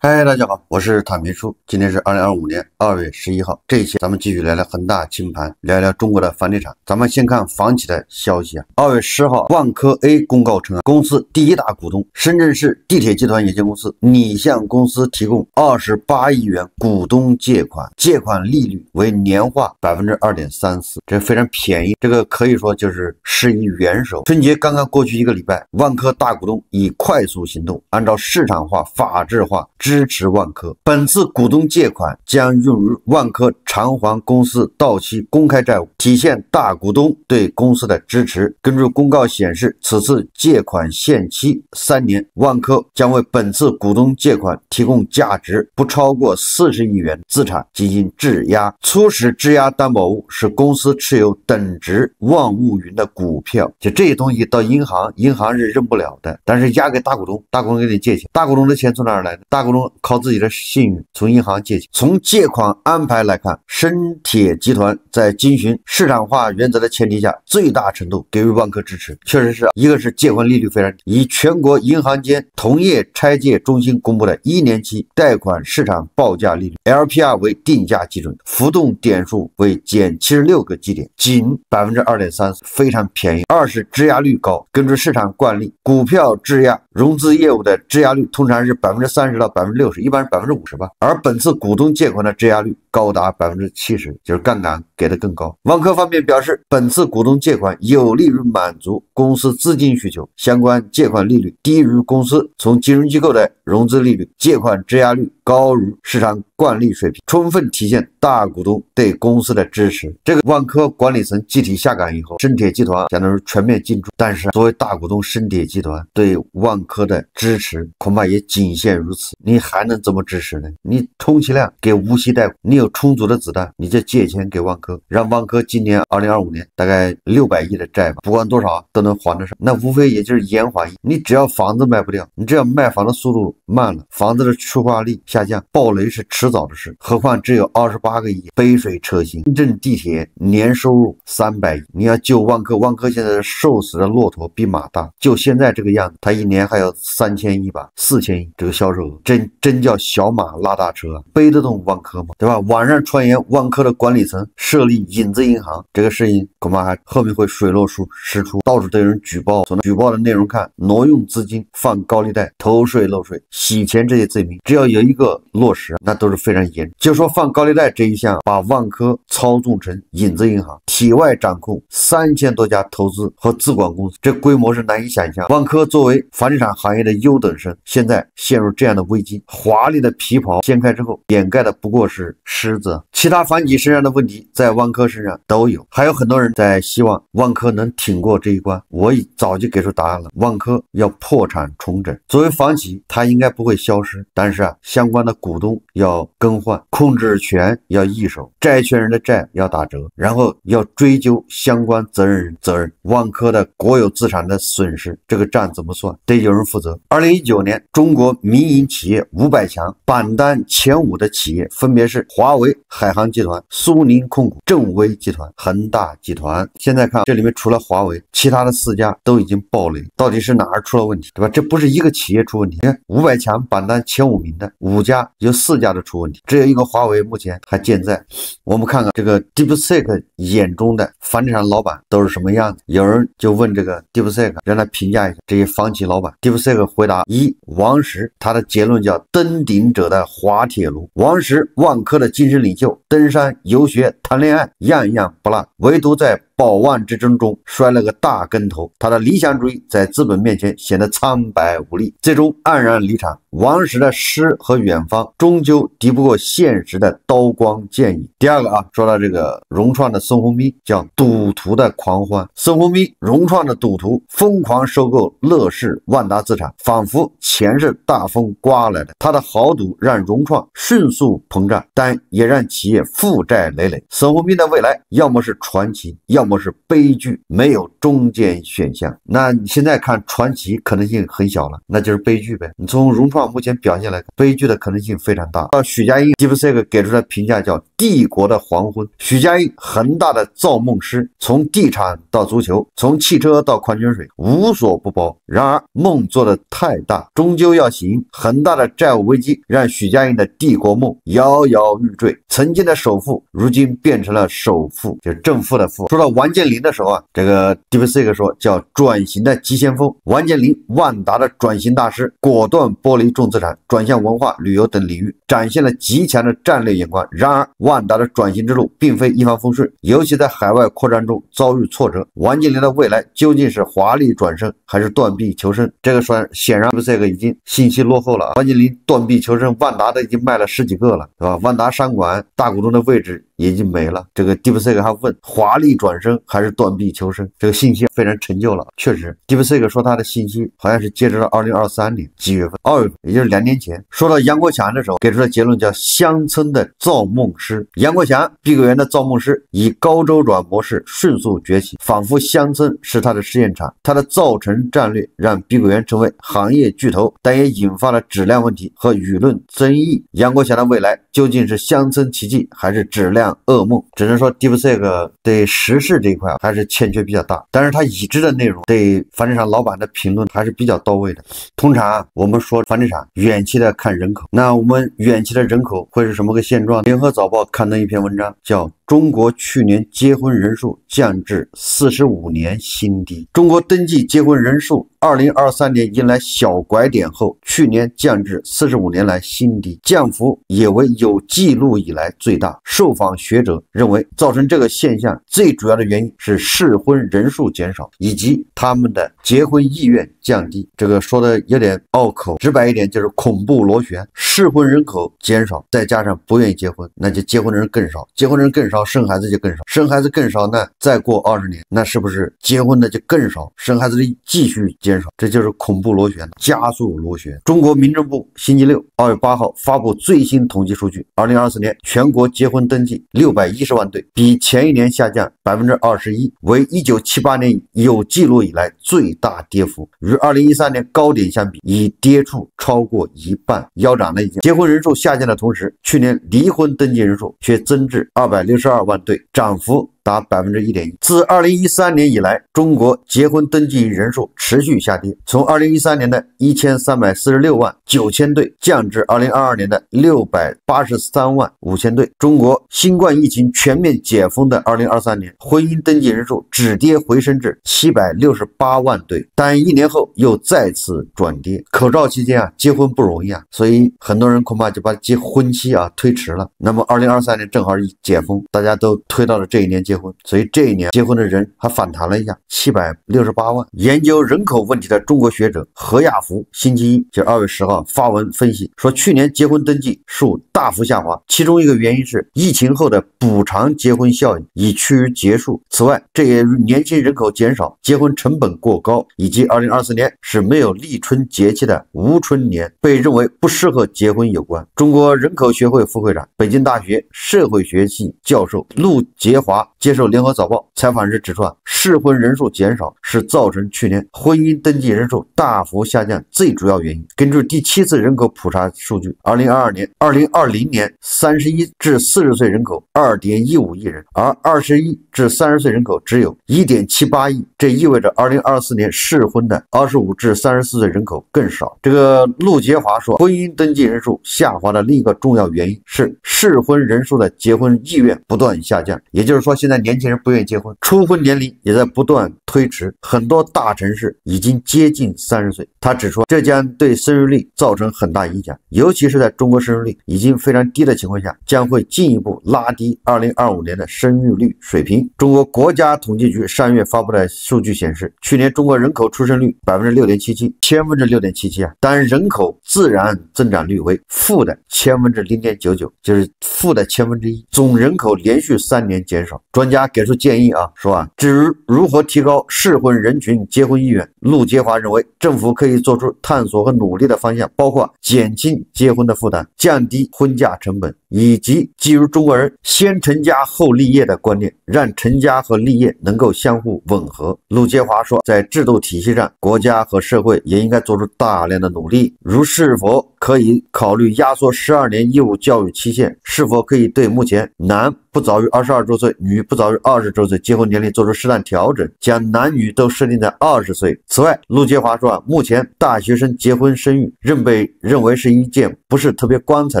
嗨，大家好，我是坦明叔。今天是2025年2月11号，这一期咱们继续聊聊恒大清盘，聊聊中国的房地产。咱们先看房企的消息啊。2月10号，万科 A 公告称，公司第一大股东深圳市地铁集团有限公司拟向公司提供28亿元股东借款，借款利率为年化2.34%，这非常便宜，这个可以说就是施以援手。春节刚刚过去1个礼拜，万科大股东以快速行动，按照市场化、法治化支持万科。本次股东借款将用于万科偿还公司到期公开债务，体现大股东对公司的支持。根据公告显示，此次借款限期3年，万科将为本次股东借款提供价值不超过40亿元资产进行质押，初始质押担保物是公司持有等值万物云的股票。就这些东西到银行是认不了的，但是押给大股东，大股东给你借钱，大股东的钱从哪儿来的？大股东靠自己的信誉从银行借钱。从借款安排来看，深铁集团在遵循市场化原则的前提下，最大程度给予万科支持。确实是一个是借款利率非常低，以全国银行间同业拆借中心公布的1年期贷款市场报价利率 LPR 为定价基准，浮动点数为减76个基点，仅2.34%，非常便宜。二是质押率高，根据市场惯例，股票质押融资业务的质押率通常是30%到60%，一般是50%吧。而本次股东借款的质押率高达70%，就是杠杆给的更高。万科方面表示，本次股东借款有利于满足公司资金需求，相关借款利率低于公司从金融机构的融资利率，借款质押率高于市场惯例水平，充分体现大股东对公司的支持。这个万科管理层集体下岗以后，深铁集团相当于全面进驻，但是作为大股东深铁集团对万科的支持恐怕也仅限如此。你还能怎么支持呢？你充其量给无息贷款，你有充足的子弹，你就借钱给万科，让万科今年2025年大概600亿的债吧，不管多少都能还得上，那无非也就是延缓。你只要房子卖不掉，你只要卖房的速度慢了，房子的出化率下降，暴雷是迟早的事。何况只有28个亿，杯水车薪。深圳地铁年收入300亿，你要救万科，万科现在瘦死的骆驼比马大，就现在这个样子，它一年还有3000亿吧，4000亿这个销售额，真叫小马拉大车，背得动万科吗？对吧？网上传言万科的管理层设立影子银行，这个事情恐怕还后面会水落石出，到处都有人举报。从举报的内容看，挪用资金、放高利贷、偷税漏税、洗钱这些罪名，只要有一个落实，那都是非常严重。就说放高利贷这一项，把万科操纵成影子银行，体外掌控3000多家投资和资管公司，这规模是难以想象。万科作为房地产行业的优等生，现在陷入这样的危机，华丽的皮袍掀开之后，掩盖的不过是虱子。其他房企身上的问题在万科身上都有，还有很多人在希望万科能挺过这一关。我早就给出答案了，万科要破产重整。作为房企，它应该不会消失，但是相关的股东要更换，控制权要易手，债权人的债要打折，然后要追究相关责任人责任。万科的国有资产的损失，这个账怎么算？得有人负责。2019年，中国民营企业500强榜单前5的企业分别是华为、海航集团、苏宁控股、正威集团、恒大集团。现在看这里面除了华为，其他的4家都已经爆雷，到底是哪儿出了问题，对吧？这不是一个企业出问题，你看500强榜单前5名的5家有4家都出问题，只有一个华为目前还健在。我们看看这个 DeepSeek 眼中的房地产老板都是什么样子。有人就问这个 DeepSeek 让他评价一下这些房企老板。 DeepSeek 回答：1. 王石，他的结论叫登顶者的滑铁卢。王石，万科的精神领袖，登山、游学、谈恋爱样样不落，唯独在保万之争中摔了个大跟头，他的理想主义在资本面前显得苍白无力，最终黯然离场。王石的诗和远方终究敌不过现实的刀光剑影。第二个说到这个融创的孙宏斌，叫赌徒的狂欢。孙宏斌，融创的赌徒，疯狂收购乐视、万达资产，仿佛钱是大风刮来的。他的豪赌让融创迅速膨胀，但也让企业负债累累。孙宏斌的未来要么是传奇，要么么是悲剧，没有中间选项。那你现在看传奇可能性很小了，那就是悲剧呗。你从融创目前表现来看，悲剧的可能性非常大。到许家印 DeepSeek 给出的评价叫帝国的黄昏。许家印恒大的造梦师，从地产到足球，从汽车到矿泉水，无所不包。然而梦做的太大，终究要醒。恒大的债务危机让许家印的帝国梦摇摇欲坠，曾经的首富如今变成了首富，就是正负的负。说到王健林的时候啊，这个 DeepSeek 说叫转型的急先锋。王健林，万达的转型大师，果断剥离重资产，转向文化、旅游等领域，展现了极强的战略眼光。然而万达的转型之路并非一帆风顺，尤其在海外扩张中遭遇挫折。王健林的未来究竟是华丽转身还是断臂求生？这个显然 DeepSeek 已经信息落后了。王健林断臂求生，万达的已经卖了10几个了，对吧？万达商管大股东的位置也已经没了。这个 DeepSeek 还问华丽转身还是断臂求生，这个信息非常陈旧了。确实 DeepSeek 说他的信息好像是截止到2023年几月份，2月份，也就是2年前。说到杨国强的时候，给出的结论叫乡村的造梦师。杨国强，碧桂园的造梦师，以高周转模式迅速崛起，仿佛乡村是他的试验场。他的造城战略让碧桂园成为行业巨头，但也引发了质量问题和舆论争议。杨国强的未来究竟是乡村奇迹还是质量噩梦？只能说 DeepSeek 对时事这一块还是欠缺比较大，但是他已知的内容对房地产老板的评论还是比较到位的。通常我们说房地产远期的看人口，那我们远期的人口会是什么个现状？联合早报刊登一篇文章叫中国去年结婚人数降至45年新低。中国登记结婚人数2023年迎来小拐点后，去年降至45年来新低，降幅也为有记录以来最大。受访学者认为，造成这个现象最主要的原因是适婚人数减少，以及他们的结婚意愿降低。这个说的有点拗口，直白一点就是恐怖螺旋。适婚人口减少，再加上不愿意结婚，那就结婚的人更少，结婚人更少，生孩子就更少，生孩子更少，那再过20年，那是不是结婚的就更少，生孩子的继续减少？这就是恐怖螺旋，加速螺旋。中国民政部星期六2月8号发布最新统计数据，2024年全国结婚登记610万对，比前一年下降21%，为1978年有记录以来最大跌幅，与2013年高点相比，已跌出超过一半，腰斩了已经。结婚人数下降的同时，去年离婚登记人数却增至262万对，涨幅达1.1%。自2013年以来，中国结婚登记人数持续下跌，从2013年的1346万9千对降至2022年的683万5千对。中国新冠疫情全面解封的2023年，婚姻登记人数止跌回升至768万对，但1年后又再次转跌。口罩期间结婚不容易所以很多人恐怕就把结婚期推迟了。那么2023年正好一解封，大家都推到了这一年结婚，所以这一年结婚的人还反弹了一下，768万。研究人口问题的中国学者何亚福星期一就2月10号发文分析说，去年结婚登记数大幅下滑，其中一个原因是疫情后的补偿结婚效应已趋于结束。此外，这也与年轻人口减少、结婚成本过高，以及2024年是没有立春节气的无春年，被认为不适合结婚有关。中国人口学会副会长、北京大学社会学系教授陆杰华接受联合早报采访时指出适婚人数减少是造成去年婚姻登记人数大幅下降最主要原因。根据第7次人口普查数据，2020年31至40岁人口2.15亿人，而21至30岁人口只有1.78亿，这意味着2024年适婚的25至34岁人口更少。这个陆杰华说，婚姻登记人数下滑的另一个重要原因是适婚人数的结婚意愿不断下降，也就是说现在年轻人不愿意结婚，初婚年龄也在不断推迟，很多大城市已经接近30岁。他指出，这将对生育率造成很大影响，尤其是在中国生育率已经非常低的情况下，将会进一步拉低2025年的生育率水平。中国国家统计局上月发布的数据显示，去年中国人口出生率6.77%，千分之6.77但人口自然增长率为负的0.99%，就是负的1/1000，总人口连续3年减少。专家给出建议说至于如何提高适婚人群结婚意愿，陆杰华认为政府可以做出探索和努力的方向，包括减轻结婚的负担、降低婚嫁成本、以及基于中国人先成家后立业的观念，让成家和立业能够相互吻合。陆杰华说，在制度体系上，国家和社会也应该做出大量的努力，如是否可以考虑压缩12年义务教育期限，是否可以对目前男不早于22周岁，女不早于20周岁结婚年龄做出适当调整，将男女都设定在20岁。此外，陆杰华说，目前大学生结婚生育被认为是一件不是特别光彩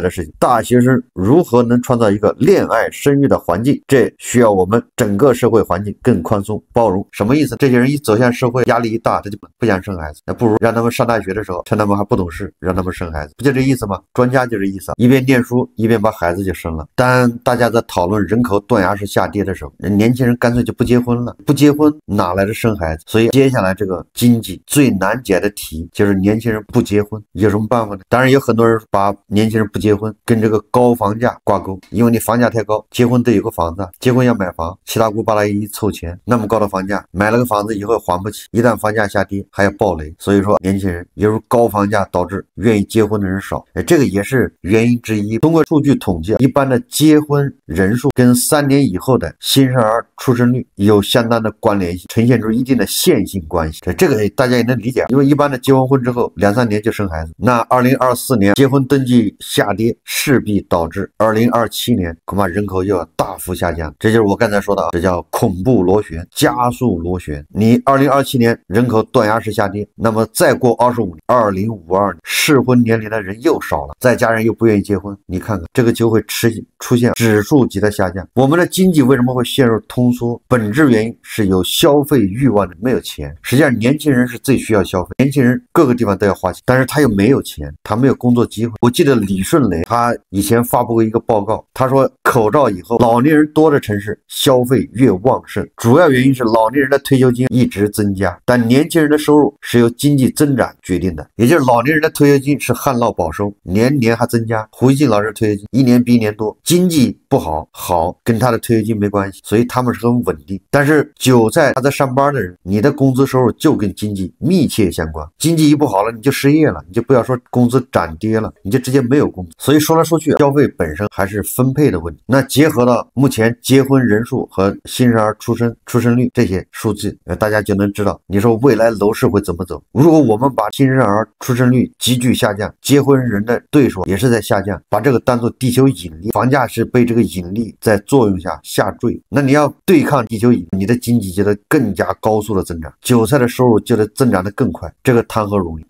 的事情。大学生如何能创造一个恋爱生育的环境？这需要我们整个社会环境更宽松包容。什么意思？这些人一走向社会，压力一大，他就不想生孩子，那不如让他们上大学的时候，趁他们还不懂事，让他们生孩子，不就这意思吗？专家就这意思，一边念书一边把孩子就生了。当大家在讨论人口断崖式下跌的时候，年轻人干脆就不结婚了，不结婚哪来的生孩子？所以接下来这个经济最难解的题就是年轻人不结婚，有什么办法呢？当然有很多人把年轻人不结婚跟这个高房价挂钩，因为你房价太高，结婚得有个房子，结婚要买房，七大姑八大姨凑钱，那么高的房价，买了个房子以后还不起，一旦房价下跌还要暴雷，所以说年轻人也是高房价导致愿意结婚的人少，这个也是原因之一。通过数据统计，一般的结婚人数跟3年以后的新生儿出生率有相当的关联性，呈现出一定的线性关系。这个大家也能理解，因为一般的结完婚之后2、3年就生孩子，那2024年结婚登记下跌，势必导致2027年恐怕人口又要大幅下降。这就是我刚才说的，这叫恐怖螺旋，加速螺旋。你2027年人口断崖式下跌，那么再过25年，2052年适婚年龄的人又少了，再加上又不愿意结婚，你看看这个就会出现指数级的下降。我们的经济为什么会陷入通缩？本质原因是有消费欲望的，没有钱。实际上年轻人是最需要消费，年轻人各个地方都要花钱，但是他又没有钱，他没有工作机会。我记得李顺雷他以前发布过一个报告，他说口罩以后老年人多的城市消费越旺盛，主要原因是老年人的退休金一直增加，但年轻人的收入是由经济增长决定的，也就是老年人的退休金是旱涝保收，年年还增加。胡锡进老师退休金一年比一年多，经济不好跟他的退休金没关系，所以他们是很稳定。但是韭菜他在上班的人，你的工资收入就跟经济密切相关，经济一不好了你就失业了，你就不要说工资涨跌了，你就直接没有工资。所以说来说去，消费本身还是分配的问题。那结合到目前结婚人数和新生儿出生率这些数字，大家就能知道，你说未来楼市会怎么走。如果我们把新生儿出生率急剧下降，结婚人的对数也是在下降，把这个当作地球引力，房价是被这个引力在作用下下坠，那你要对抗地球引力，你的经济就得更加高速的增长，韭菜的收入就得增长得更快，这个谈何容易。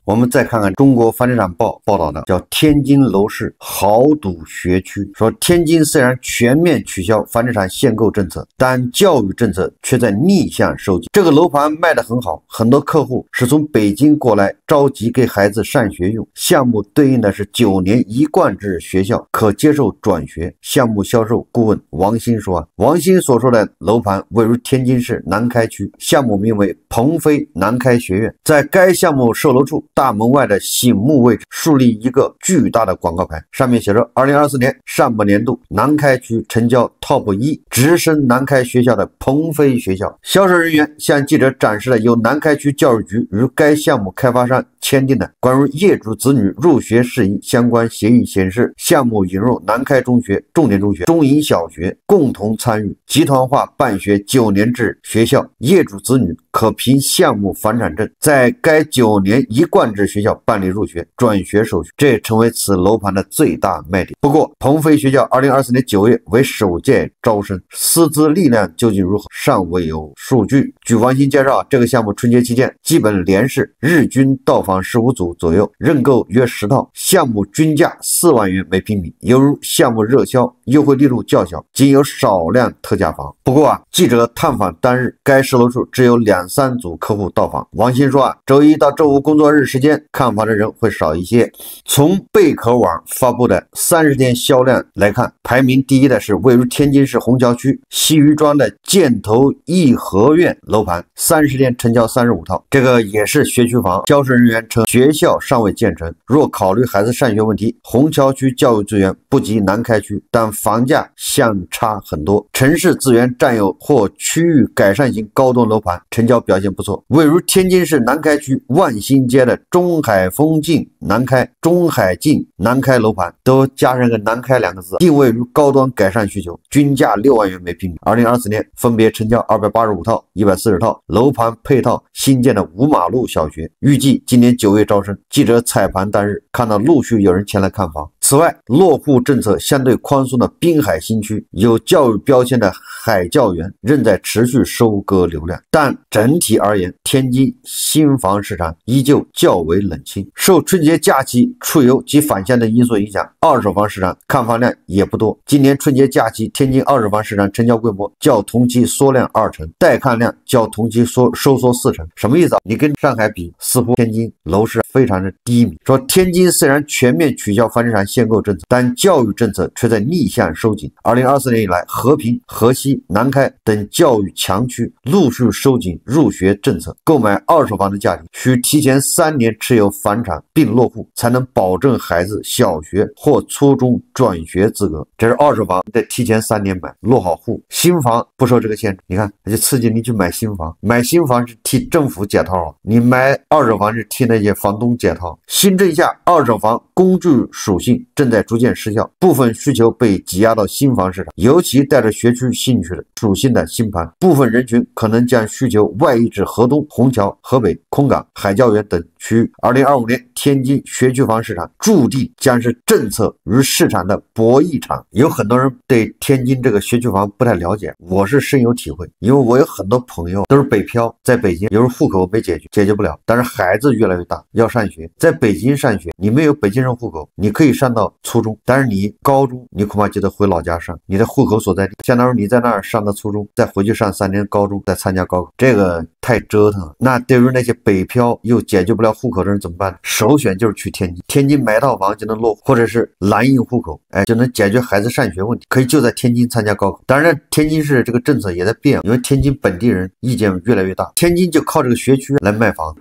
我们再看看中国房地产报报道的，叫天津楼市豪赌学区，说天津虽然全面取消房地产限购政策，但教育政策却在逆向收紧。这个楼盘卖得很好，很多客户是从北京过来着急给孩子上学用，项目对应的是9年一贯制学校，可接受转学。项目销售顾问王鑫说，王鑫所说的楼盘位于天津市南开区，项目名为鹏飞南开学院，在该项目售楼处大门外的醒目位置树立一个巨大的广告牌，上面写着2024年上半年度南开区成交 TOP 1直升南开学校的鹏飞学校。销售人员向记者展示了由南开区教育局与该项目开发商签订的关于业主子女入学事宜相关协议，显示项目引入南开中学、重点中学、中营小学共同参与集团化办学9年制学校，业主子女可凭项目房产证在该9年一贯制学校办理入学、转学手续，这也成为此楼盘的最大卖点。不过，鹏飞学校2024年9月为首届招生，师资力量究竟如何，尚未有数据。据王鑫介绍，这个项目春节期间基本连市，日均到访15组左右，认购约10套，项目均价4万元每平米。由于项目热销，优惠力度较小，仅有少量特价房。不过记者探访当日，该售楼处只有2、3组客户到访。王鑫说周一到周五工作日时间看房的人会少一些。从贝壳网发布的30天销量来看，排名第一的是位于天津市虹桥区西渔庄的箭头颐和苑楼盘，30天成交35套，这个也是学区房。销售人员称，学校尚未建成，若考虑孩子上学问题，虹桥区教育资源不及南开区，但房价相差很多。城市资源占有或区域改善型高端楼盘成交表现不错，位如天津市南开区万兴街的中海风境南开、中海境南开楼盘都加上个南开2个字，定位于高端改善需求，均价6万元每平米。2024年分别成交285套、140套，楼盘配套新建的5马路小学，预计今年9月招生。记者采盘当日看到陆续有人前来看房。此外，落户政策相对宽松的滨海新区，有教育标签的海教园仍在持续收割流量，但整体而言，天津新房市场依旧较为冷清。受春节假期出游及返乡的因素影响，二手房市场看房量也不多。今年春节假期，天津二手房市场成交规模较同期缩量2成，带看量较同期收缩4成。什么意思啊？你跟上海比，似乎天津楼市非常的低迷。说天津虽然全面取消房地产限购政策，但教育政策却在逆向收紧。2024年以来，和平、河西、南开等教育强区陆续收紧入学政策，购买二手房的家庭需提前3年持有房产并落户，才能保证孩子小学或初中转学资格。这是二手房得提前3年买，落好户。新房不受这个限制，你看，它就刺激你去买新房。买新房是替政府解套，你买二手房是替那些房东解套。新政下，二手房工具属性正在逐渐失效，部分需求被挤压到新房市场，尤其带着学区兴趣的属性的新盘，部分人群可能将需求外溢至河东、虹桥、河北、空港、海教园等区域。2025年天津学区房市场注定将是政策与市场的博弈场。有很多人对天津这个学区房不太了解，我是深有体会，因为我有很多朋友都是北漂，在北京，有时候户口没解决不了，但是孩子越来越大，要上学，在北京上学，你没有北京人户口，你可以上到初中，但是你高中你恐怕就得回老家上，你的户口所在地，相当于你在那儿上到初中，再回去上3年高中，再参加高考，这个太折腾了。那对于那些北漂又解决不了户口的人怎么办呢？首选就是去天津，天津买套房就能落户，或者是蓝印户口，就能解决孩子上学问题，可以就在天津参加高考。当然天津市这个政策也在变，因为天津本地人意见越来越大，天津就靠这个学区来卖房。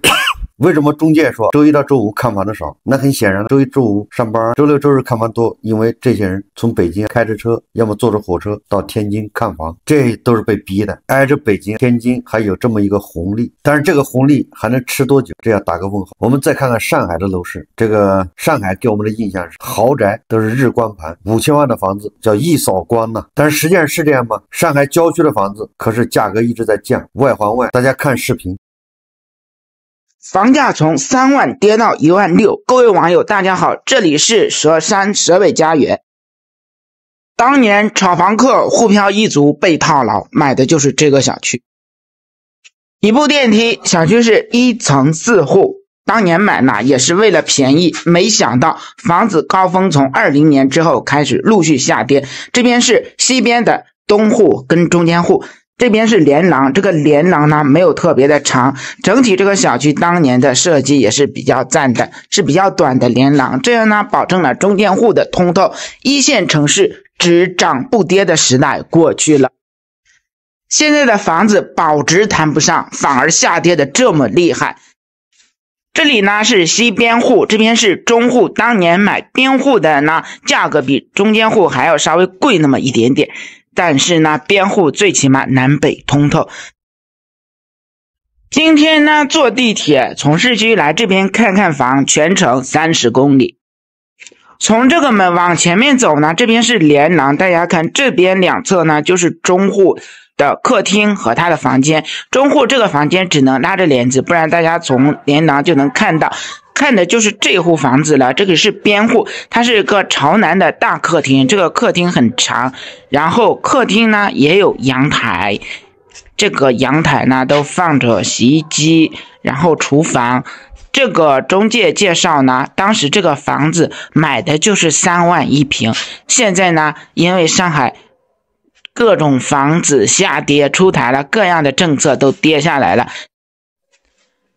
为什么中介说周一到周五看房的少？那很显然，周一周五上班，周六周日看房多，因为这些人从北京开着车，要么坐着火车到天津看房，这都是被逼的。挨着北京，天津还有这么一个红利，但是这个红利还能吃多久？这要打个问号。我们再看看上海的楼市，这个上海给我们的印象是豪宅都是日光盘，5000万的房子叫一扫光呐。但是实际上是这样吗？上海郊区的房子可是价格一直在降，外环外，大家看视频。房价从3万跌到1万6。各位网友大家好，这里是佘山佘伟家园。当年炒房客沪漂一族被套牢，买的就是这个小区。一部电梯，小区是1层4户，当年买呢也是为了便宜，没想到房子高峰从20年之后开始陆续下跌。这边是西边的东户跟中间户，这边是连廊，这个连廊呢没有特别的长，整体这个小区当年的设计也是比较赞的，是比较短的连廊，这样呢保证了中间户的通透。一线城市只涨不跌的时代过去了，现在的房子保值谈不上，反而下跌的这么厉害。这里呢是西边户，这边是中户，当年买边户的呢价格比中间户还要稍微贵那么一点点，但是呢边户最起码南北通透。今天呢坐地铁从市区来这边看看房，全程30公里。从这个门往前面走呢，这边是连廊，大家看这边两侧呢就是中户的客厅和他的房间，中户这个房间只能拉着帘子，不然大家从连廊就能看到，看的就是这户房子了。这个是边户，它是一个朝南的大客厅，这个客厅很长，然后客厅呢也有阳台，这个阳台呢都放着洗衣机，然后厨房。这个中介介绍呢，当时这个房子买的就是3万一平，现在呢因为上海各种房子下跌，出台了各样的政策都跌下来了，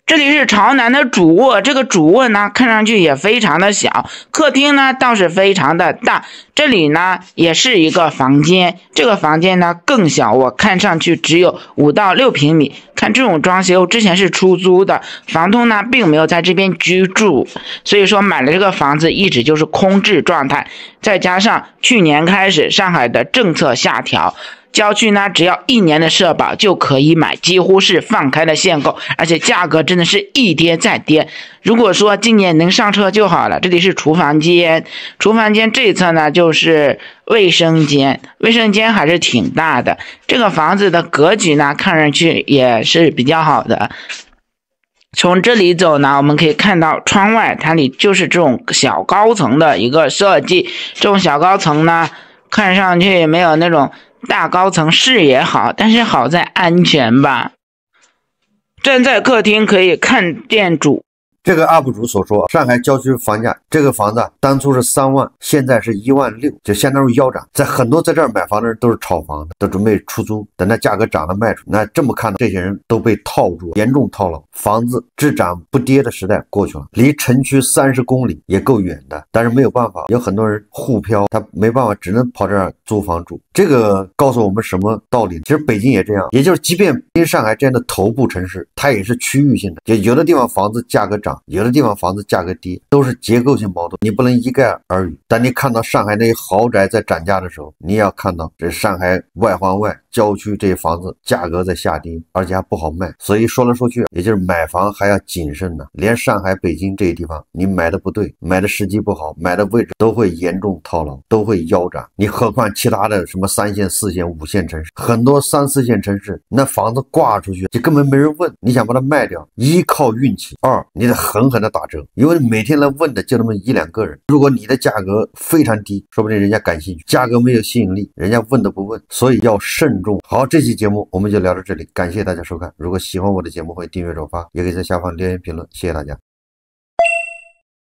这里是朝南的主卧，这个主卧呢看上去也非常的小，客厅呢倒是非常的大，这里呢也是一个房间，这个房间呢更小，我看上去只有5到6平米。看这种装修之前是出租的，房东呢并没有在这边居住，所以说买了这个房子一直就是空置状态，再加上去年开始上海的政策下调，郊区呢只要1年的社保就可以买，几乎是放开的限购，而且价格真的是一跌再跌。如果说今年能上车就好了。这里是厨房间，厨房间这一侧呢就是卫生间，卫生间还是挺大的。这个房子的格局呢看上去也是比较好的。从这里走呢，我们可以看到窗外它里就是这种小高层的一个设计，这种小高层呢看上去也没有那种大高层视野好，但是好在安全吧。站在客厅可以看店主。这个 UP 主所说，上海郊区房价，这个房子当初是3万，现在是1万6，就相当于腰斩。在很多在这儿买房的人都是炒房的，都准备出租，等它价格涨了卖出。那这么看，这些人都被套住，严重套牢。房子只涨不跌的时代过去了，离城区30公里也够远的，但是没有办法，有很多人沪漂，他没办法，只能跑这儿租房住。这个告诉我们什么道理？其实北京也这样，也就是即便跟上海这样的头部城市，它也是区域性的，就有的地方房子价格涨，有的地方房子价格低，都是结构性矛盾，你不能一概而语。当你看到上海那些豪宅在涨价的时候，你也要看到这上海外环外郊区这些房子价格在下跌，而且还不好卖。所以说来说去，也就是买房还要谨慎的。连上海、北京这些地方，你买的不对，买的时机不好，买的位置都会严重套牢，都会腰斩。你何况其他的什么3线、4线、5线城市，很多3、4线城市，那房子挂出去就根本没人问，你想把它卖掉，一靠运气，二你得狠狠的打折，因为每天来问的就那么1、2个人。如果你的价格非常低，说不定人家感兴趣；价格没有吸引力，人家问都不问，所以要慎重。好，这期节目我们就聊到这里，感谢大家收看。如果喜欢我的节目，会订阅转发，也可以在下方留言评论，谢谢大家。